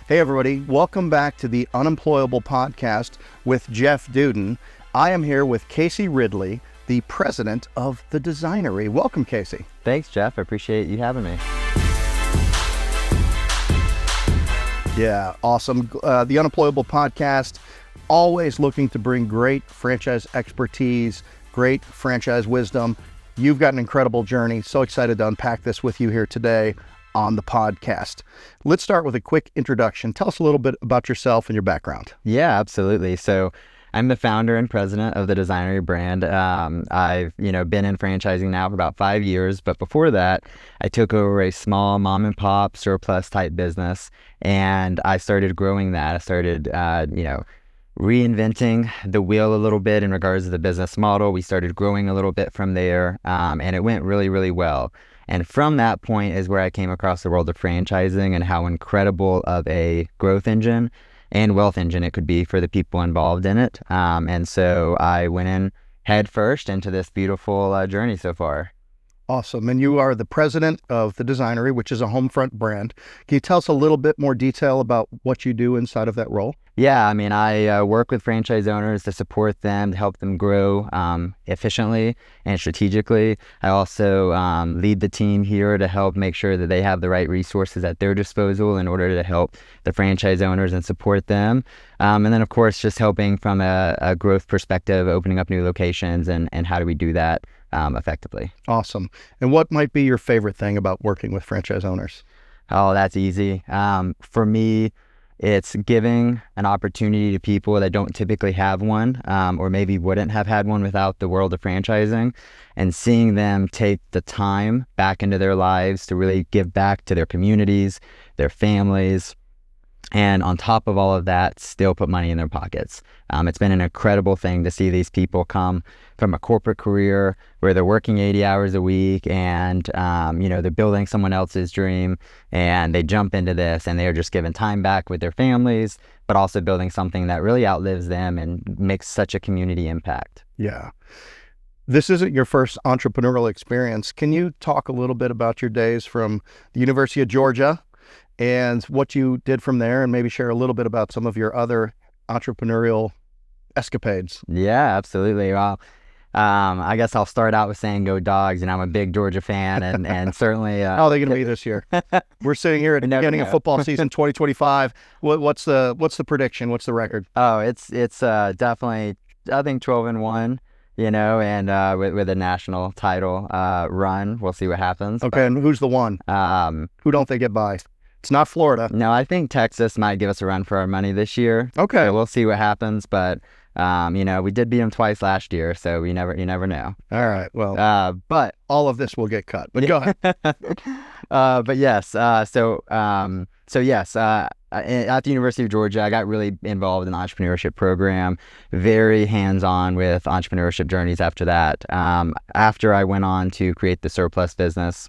Hey everybody, welcome back to the Unemployable podcast with Jeff Dudan. I am here with Casey Ridley, the president of the Designery. Welcome, Casey. Thanks, Jeff. I appreciate you having me. Yeah, awesome. The Unemployable podcast, always looking to bring great franchise expertise, great franchise wisdom. You've got an incredible journey. So excited to unpack this with you here today on the podcast. Let's start with a quick introduction. Tell us a little bit about yourself and your background. Yeah, absolutely. So I'm the founder and president of the Designery brand. I've been in franchising now for about 5 years, but before that, I took over a small mom and pop surplus type business, and I started growing that. I started, reinventing the wheel a little bit in regards to the business model. We started growing a little bit from there, and it went really, really well. And from that point is where I came across the world of franchising and how incredible of a growth engine and wealth engine it could be for the people involved in it. And so I went in head first into this beautiful journey so far. Awesome. And you are the president of the Designery, which is a Homefront brand. Can you tell us a little bit more detail about what you do inside of that role? Yeah, I work with franchise owners to support them, to help them grow efficiently and strategically. I also lead the team here to help make sure that they have the right resources at their disposal in order to help the franchise owners and support them. And then, of course, just helping from a growth perspective, opening up new locations, and how do we do that effectively. Awesome. And what might be your favorite thing about working with franchise owners? Oh, that's easy. For me, it's giving an opportunity to people that don't typically have one, or maybe wouldn't have had one without the world of franchising, and seeing them take the time back into their lives to really give back to their communities, their families, and on top of all of that, still put money in their pockets. It's been an incredible thing to see these people come from a corporate career where they're working 80 hours a week and, they're building someone else's dream, and they jump into this and they're just giving time back with their families, but also building something that really outlives them and makes such a community impact. Yeah. This isn't your first entrepreneurial experience. Can you talk a little bit about your days from the University of Georgia and what you did from there, and maybe share a little bit about some of your other entrepreneurial escapades? Yeah, absolutely. Well, I guess I'll start out with saying go Dogs, and I'm a big Georgia fan, and certainly... How are they going to be this year? We're sitting here at the beginning of football season 2025. What's the prediction? What's the record? Oh, it's definitely, I think, 12-1. And with a national title run, we'll see what happens. Okay, and who's the one? Who don't they get by? It's not Florida. No, I think Texas might give us a run for our money this year. Okay. So we'll see what happens, but we did beat them twice last year, so you never know. All right. Well, but all of this will get cut. But go ahead. But yes. So yes. At the University of Georgia, I got really involved in the entrepreneurship program, very hands-on with entrepreneurship journeys after that. After I went on to create the surplus business,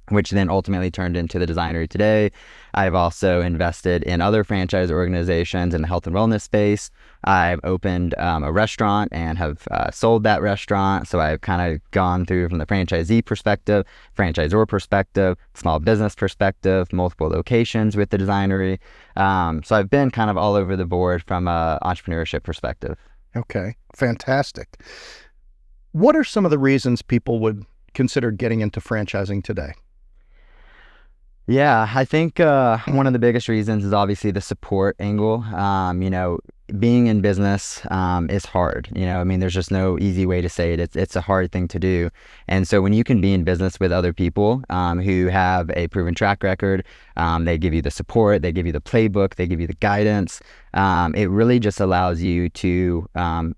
which then ultimately turned into the Designery today. I've also invested in other franchise organizations in the health and wellness space. I've opened a restaurant and have sold that restaurant. So I've kind of gone through from the franchisee perspective, franchisor perspective, small business perspective, multiple locations with the Designery. So I've been kind of all over the board from an entrepreneurship perspective. Okay, fantastic. What are some of the reasons people would consider getting into franchising today? Yeah, I think one of the biggest reasons is obviously the support angle. Being in business is hard. There's just no easy way to say it. It's a hard thing to do. And so when you can be in business with other people who have a proven track record, they give you the support, they give you the playbook, they give you the guidance. It really just allows you to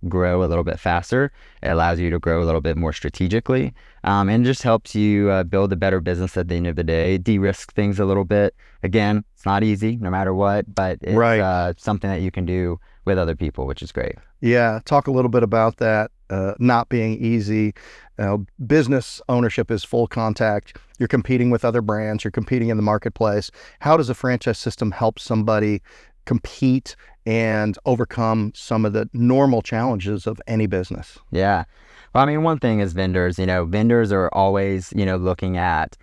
grow a little bit faster. It allows you to grow a little bit more strategically, and just helps you build a better business at the end of the day, de-risk things a little bit. Again, it's not easy no matter what, but it's something that you can do with other people, which is great. Yeah. Talk a little bit about that, not being easy. Business ownership is full contact. You're competing with other brands. You're competing in the marketplace. How does a franchise system help somebody compete and overcome some of the normal challenges of any business? Yeah. Well, one thing is vendors. Vendors are always, looking at,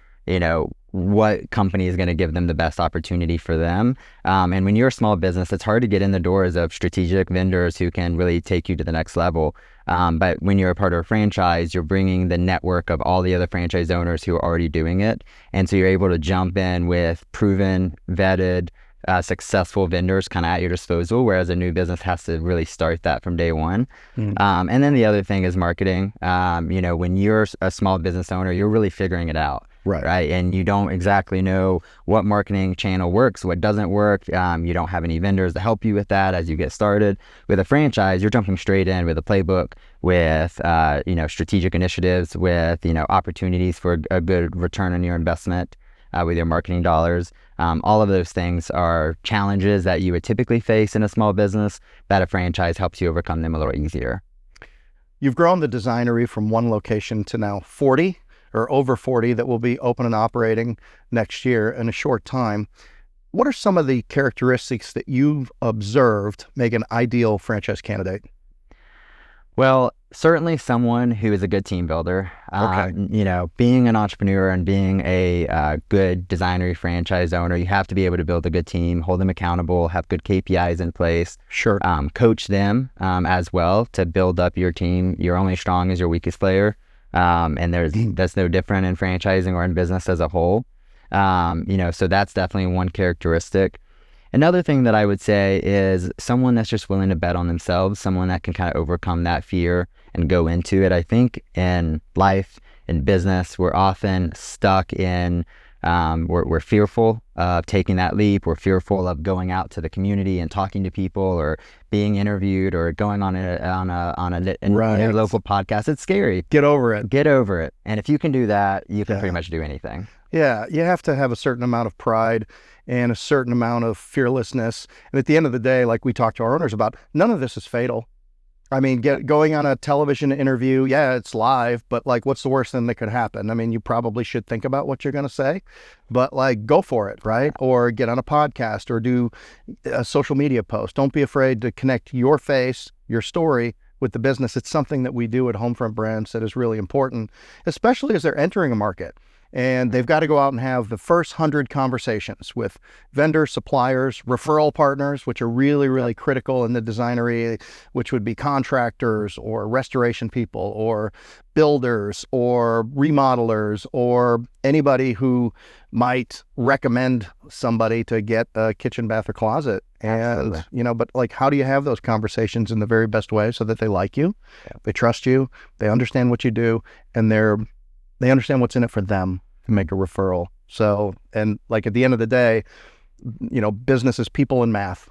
what company is going to give them the best opportunity for them. And when you're a small business, it's hard to get in the doors of strategic vendors who can really take you to the next level. But when you're a part of a franchise, you're bringing the network of all the other franchise owners who are already doing it. And so you're able to jump in with proven, vetted, successful vendors kind of at your disposal, whereas a new business has to really start that from day one. And then the other thing is marketing. When you're a small business owner, you're really figuring it out. Right. And you don't exactly know what marketing channel works, what doesn't work. You don't have any vendors to help you with that as you get started. With a franchise, you're jumping straight in with a playbook, with strategic initiatives, with opportunities for a good return on your investment with your marketing dollars. All of those things are challenges that you would typically face in a small business that a franchise helps you overcome them a little easier. You've grown the Designery from one location to now 40 or over 40 that will be open and operating next year in a short time. What are some of the characteristics that you've observed make an ideal franchise candidate? Well, certainly someone who is a good team builder. Being an entrepreneur and being a good Designery franchise owner, you have to be able to build a good team, hold them accountable, have good KPIs in place. Sure. Coach them as well to build up your team. You're only strong as your weakest player. And that's no different in franchising or in business as a whole. So that's definitely one characteristic. Another thing that I would say is someone that's just willing to bet on themselves, someone that can kind of overcome that fear and go into it. I think in life, in business, we're often stuck in, we're fearful of taking that leap. We're fearful of going out to the community and talking to people or being interviewed or going on a local podcast. It's scary. Get over it. Get over it. And if you can do that, you can pretty much do anything. Yeah, you have to have a certain amount of pride and a certain amount of fearlessness. And at the end of the day, like we talked to our owners about, none of this is fatal. I mean, going on a television interview, yeah, it's live, but like, what's the worst thing that could happen? I mean, you probably should think about what you're going to say, but like, go for it, right? Or get on a podcast or do a social media post. Don't be afraid to connect your face, your story with the business. It's something that we do at Homefront Brands that is really important, especially as they're entering a market. And they've got to go out and have the first 100 conversations with vendors, suppliers, referral partners, which are really, really critical in the Designery, which would be contractors or restoration people or builders or remodelers or anybody who might recommend somebody to get a kitchen, bath, or closet. And, but like, how do you have those conversations in the very best way so that they like you, they trust you, they understand what you do, and they understand what's in it for them to make a referral. So, and like at the end of the day, business is people and math,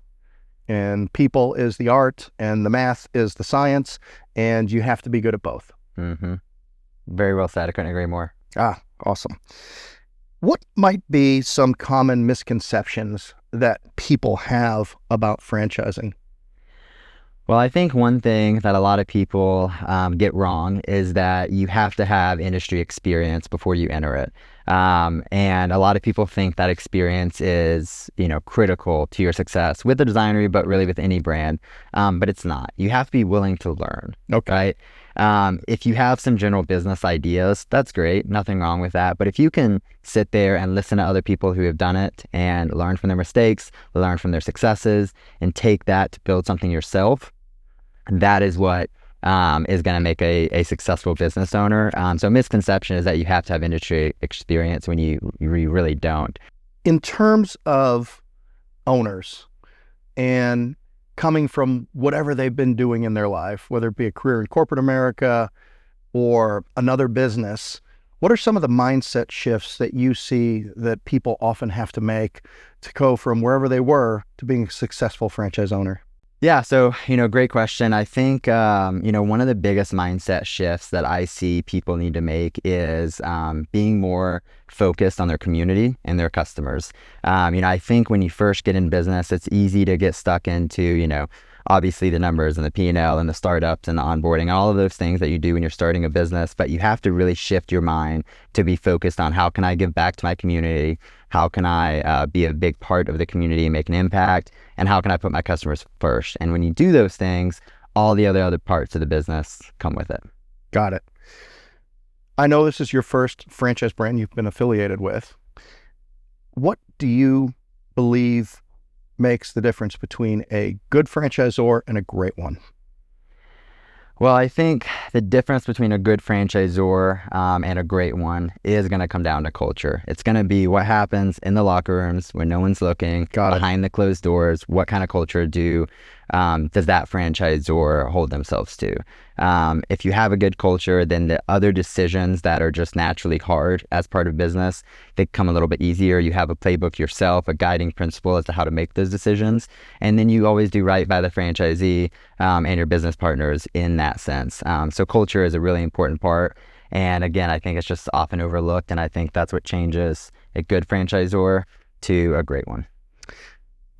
and people is the art and the math is the science, and you have to be good at both. Mm-hmm. Very well said. I couldn't agree more. Awesome. What might be some common misconceptions that people have about franchising? Well, I think one thing that a lot of people get wrong is that you have to have industry experience before you enter it. And a lot of people think that experience is, critical to your success with the Designery, but really with any brand. But it's not. You have to be willing to learn. Okay. Right? If you have some general business ideas, that's great. Nothing wrong with that. But if you can sit there and listen to other people who have done it and learn from their mistakes, learn from their successes, and take that to build something yourself, that is what is going to make a successful business owner. So misconception is that you have to have industry experience when you really don't. In terms of owners and coming from whatever they've been doing in their life, whether it be a career in corporate America or another business, what are some of the mindset shifts that you see that people often have to make to go from wherever they were to being a successful franchise owner? Yeah, so, great question. I think, one of the biggest mindset shifts that I see people need to make is being more focused on their community and their customers. I think when you first get in business, it's easy to get stuck into, obviously the numbers and the P&L and the startups and the onboarding and all of those things that you do when you're starting a business, but you have to really shift your mind to be focused on how can I give back to my community? How can I be a big part of the community and make an impact? And how can I put my customers first? And when you do those things, all the other parts of the business come with it. Got it. I know this is your first franchise brand you've been affiliated with. What do you believe makes the difference between a good franchisor and a great one? Well, I think the difference between a good franchisor and a great one is going to come down to culture. It's going to be what happens in the locker rooms when no one's looking, behind the closed doors. What kind of culture does that franchisor hold themselves to? If you have a good culture, then the other decisions that are just naturally hard as part of business, they come a little bit easier. You have a playbook yourself, a guiding principle as to how to make those decisions. And then you always do right by the franchisee and your business partners in that sense. So culture is a really important part. And again, I think it's just often overlooked. And I think that's what changes a good franchisor to a great one.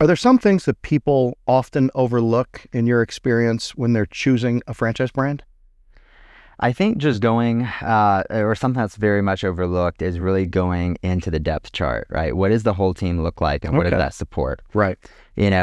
Are there some things that people often overlook in your experience when they're choosing a franchise brand? I think just going, or something that's very much overlooked is really going into the depth chart, right? What does the whole team look like, and what does that support? Right.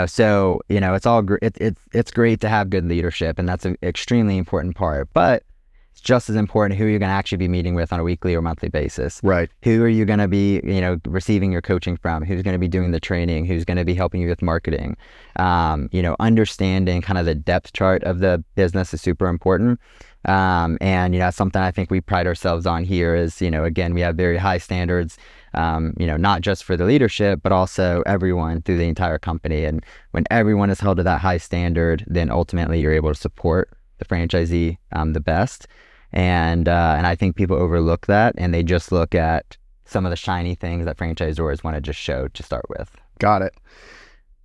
So it's all it's great to have good leadership, and that's an extremely important part. But it's just as important who you're going to actually be meeting with on a weekly or monthly basis. Right. Who are you going to be, receiving your coaching from? Who's going to be doing the training? Who's going to be helping you with marketing? Understanding kind of the depth chart of the business is super important. And something I think we pride ourselves on here is, again, we have very high standards, not just for the leadership, but also everyone through the entire company. And when everyone is held to that high standard, then ultimately you're able to support the franchisee the best. And I think people overlook that, and they just look at some of the shiny things that franchisors want to just show to start with. Got it.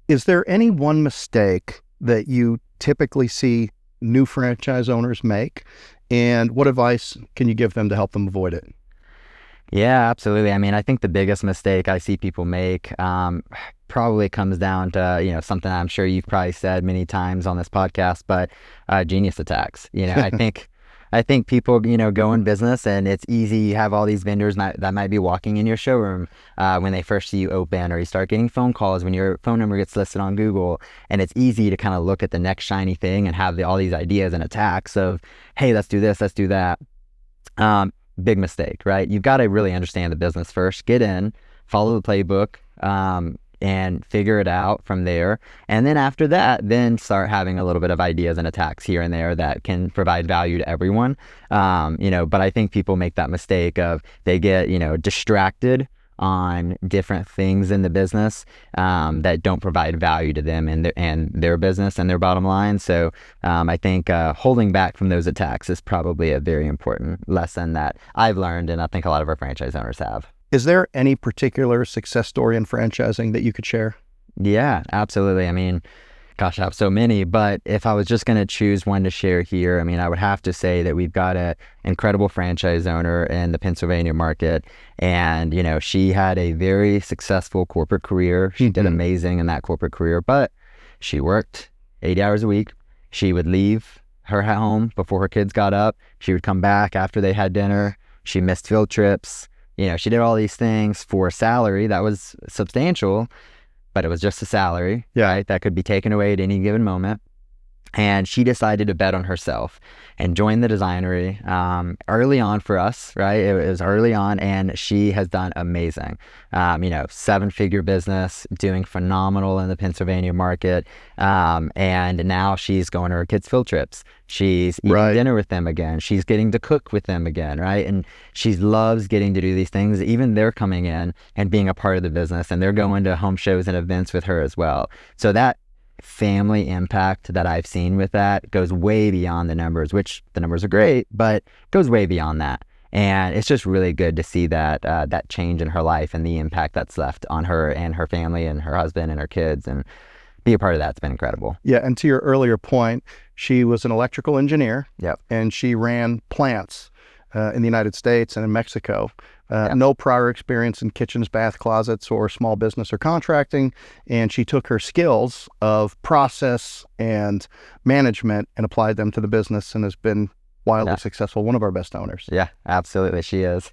Is there any one mistake that you typically see new franchise owners make, and what advice can you give them to help them avoid it? Yeah, absolutely. I mean, I think the biggest mistake I see people make probably comes down to, something I'm sure you've probably said many times on this podcast, but genius attacks. I think people, go in business, and it's easy. You have all these vendors that might be walking in your showroom when they first see you open, or you start getting phone calls when your phone number gets listed on Google. And it's easy to kind of look at the next shiny thing and have all these ideas and attacks of, hey, let's do this, let's do that. Big mistake, right? You've got to really understand the business first. Get in, follow the playbook, and figure it out from there. And then after that, then start having a little bit of ideas and attacks here and there that can provide value to everyone. But I think people make that mistake of they get, distracted on different things in the business that don't provide value to them and their business and their bottom line. So I think holding back from those attacks is probably a very important lesson that I've learned, and I think a lot of our franchise owners have. Is there any particular success story in franchising that you could share? Yeah, absolutely. I mean, gosh, I have so many, but if I was just going to choose one to share here, I mean, I would have to say that we've got an incredible franchise owner in the Pennsylvania market. And, she had a very successful corporate career. She did amazing in that corporate career, but she worked 80 hours a week. She would leave her home before her kids got up. She would come back after they had dinner. She missed field trips. She did all these things for a salary that was substantial, but it was just a salary, right? That could be taken away at any given moment. And she decided to bet on herself and join the Designery early on for us, right? It was early on, and she has done amazing. 7-figure business, doing phenomenal in the Pennsylvania market. And now she's going to her kids' field trips. She's eating dinner with them again. She's getting to cook with them again, right? And she loves getting to do these things. Even they're coming in and being a part of the business, and they're going to home shows and events with her as well. So that family impact that I've seen with that goes way beyond the numbers, which the numbers are great, but goes way beyond that. And it's just really good to see that that change in her life and the impact that's left on her and her family and her husband and her kids, and be a part of that's been incredible. Yeah, and to your earlier point, she was an electrical engineer. Yep. And she ran plants in the United States and in Mexico. No prior experience in kitchens, bath, closets, or small business or contracting. And she took her skills of process and management and applied them to the business, and has been wildly successful. One of our best owners. Yeah, absolutely. She is.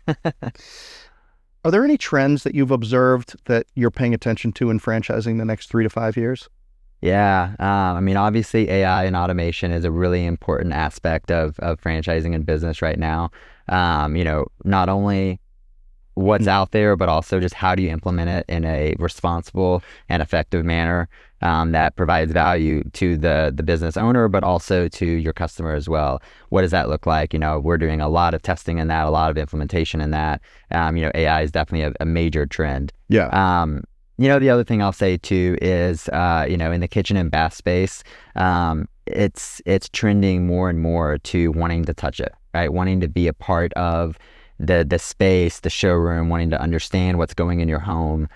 Are there any trends that you've observed that you're paying attention to in franchising the next 3 to 5 years? Yeah. I mean, obviously AI and automation is a really important aspect of franchising and business right now. Not only what's out there, but also just how do you implement it in a responsible and effective manner that provides value to the business owner, but also to your customer as well. What does that look like? We're doing a lot of testing in that, a lot of implementation in that. AI is definitely a major trend. Yeah. The other thing I'll say too is, in the kitchen and bath space, it's trending more and more to wanting to touch it, right? Wanting to be a part of the space, the showroom, wanting to understand what's going in your home.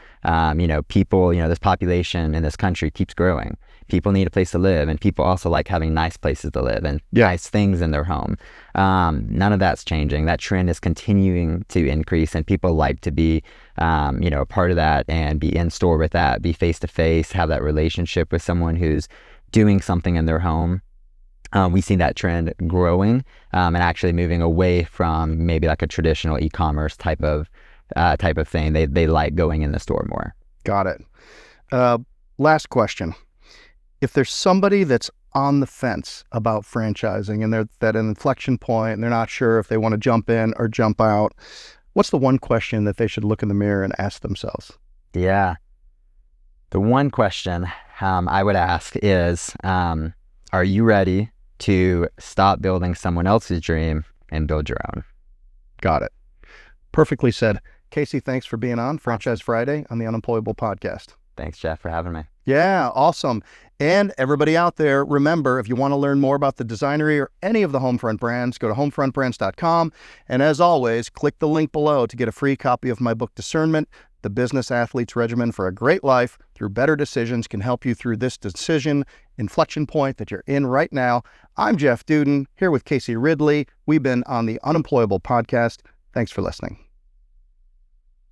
People, this population in this country keeps growing. People need a place to live, and people also like having nice places to live and nice things in their home. None of that's changing. That trend is continuing to increase, and people like to be, a part of that and be in store with that, be face to face, have that relationship with someone who's doing something in their home. We see that trend growing and actually moving away from maybe like a traditional e-commerce type of thing. They like going in the store more. Got it. Last question. If there's somebody that's on the fence about franchising and they're at an inflection point and they're not sure if they want to jump in or jump out, what's the one question that they should look in the mirror and ask themselves? Yeah. The one question I would ask is, are you ready to stop building someone else's dream and build your own? Got it. Perfectly said. Casey, thanks for being on Franchise Friday on the Unemployable podcast. Thanks, Jeff, for having me. Yeah, awesome. And everybody out there, remember, if you want to learn more about the Designery or any of the Homefront brands, go to homefrontbrands.com. And as always, click the link below to get a free copy of my book, Discernment, The Business Athlete's Regimen for a Great Life Through Better Decisions, can help you through this decision inflection point that you're in right now. I'm Jeff Dudan, here with Casey Ridley. We've been on the Unemployable podcast. Thanks for listening.